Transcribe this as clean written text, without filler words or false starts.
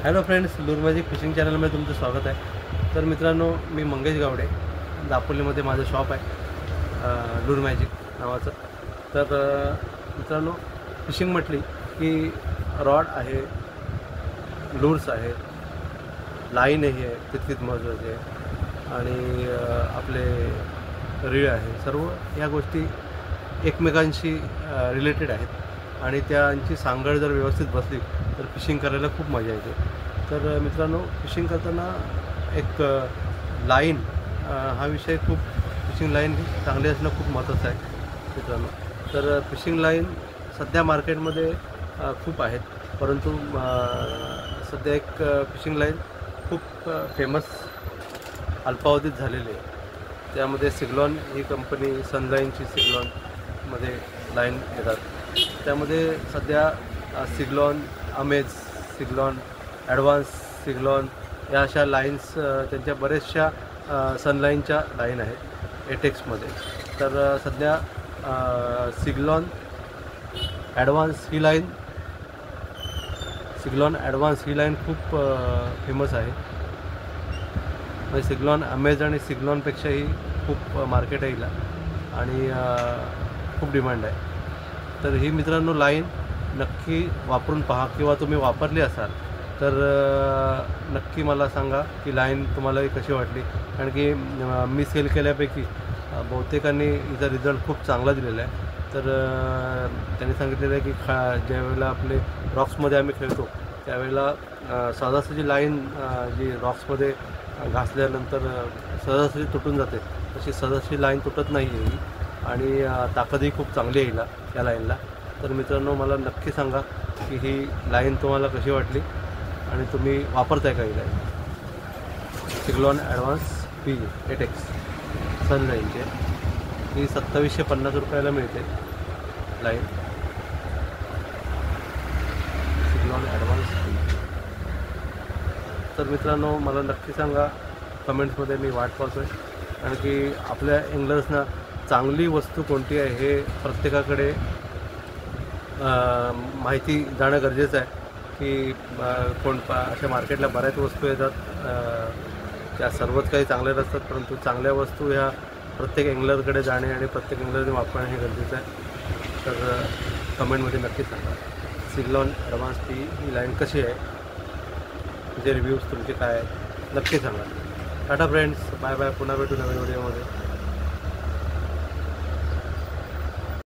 Hello friends, लूर magic fishing चॅनलमध्ये तुमचं स्वागत आहे। तर मित्रांनो, मी मंगेश गावडे, दापोलीमध्ये माझं शॉप आहे लूर मॅजिक नावाचं। तर मित्रांनो, फिशिंग म्हटली की रॉड आहे, लूर्स आहे, लाईनही आहे, तितकीच महत्त्वाची आहे, आणि आपले रीळ आहे। सर्व या गोष्टी एकमेकांशी रिलेटेड आहेत आणि त्यांची सांगड जर व्यवस्थित बसली तर फिशिंग करायला खूप मजा येते। तर मित्रांनो, फिशिंग करताना एक लाईन हा विषय खूप, फिशिंग लाईन ही चांगली असणं खूप महत्त्वाचं आहे मित्रांनो। तर फिशिंग लाईन सध्या मार्केटमध्ये खूप आहेत, परंतु सध्या एक फिशिंग लाईन खूप फेमस अल्पावधीत झालेली आहे। त्यामध्ये सिग्लॉन ही कंपनी, सनलाईनची सिग्लॉनमध्ये लाईन येतात। त्यामध्ये सध्या सिग्लॉन, अमेज, सिग्लॉन ॲडव्हान्स, सिग्लॉन या अशा लाईन्स त्यांच्या बऱ्याचशा सनलाईनच्या लाईन आहेत एटेक्समध्ये। तर सध्या सिग्लॉन ॲडव्हान्स ही लाईन, सिग्लॉन ॲडव्हान्स ही लाईन खूप फेमस आहे। म्हणजे सिग्लॉन, अमेज आणि सिग्लॉनपेक्षाही खूप मार्केट आहे हिला आणि खूप डिमांड आहे। तर ही मित्रांनो लाईन नक्की वापरून पहा, किंवा तुम्ही वापरली असाल तर नक्की मला सांगा की लाईन तुम्हाला कशी वाटली। कारण की मी सेल केल्यापैकी बहुतेकांनी हिचा रिझल्ट खूप चांगला दिलेला आहे। तर त्यांनी सांगितलेलं आहे की ज्यावेळेला आपले रॉक्समध्ये आम्ही खेळतो त्यावेळेला सहजासहजी लाईन जी रॉक्समध्ये घासल्यानंतर सहजासहजी तुटून जाते, तशी सहजासहजी लाईन तुटत नाही आहे आणि ताकदही खूप चांगली आहे या लाईनला। तर मित्रांनो, मला नक्की सांगा की ही लाईन तुम्हाला कशी वाटली आणि तुम्ही वापरताय का ही लाईन। सिग्लॉन ॲडव्हान्स पी एटेक्स सनलाईनची ही 2750 रुपयाला मिळते लाईन, सिग्लॉन ॲडव्हान्स पी। तर मित्रांनो, मला नक्की सांगा कमेंट्समध्ये, मी वाट पाहतो आहे। कारण की आपल्या एंगलर्सना चांगली वस्तू कोणती आहे हे प्रत्येकाकडे माहिती जाणं गरजेचं आहे की अशा मार्केटला बऱ्याच वस्तू येतात, त्या सर्वच काही चांगल्या नसतात, परंतु चांगल्या वस्तू ह्या प्रत्येक एंगलरकडे जाणे आणि प्रत्येक एंगलरने वापरणे हे गरजेचं आहे। तर कमेंटमध्ये नक्की सांगा सिग्लॉन ॲडव्हान्स पी ही लाईन कशी आहे, तुझे रिव्ह्यूज तुमचे काय आहेत नक्की सांगा। टाटा फ्रेंड्स, बाय बाय, पुन्हा भेटू नवीन व्हिडिओमध्ये।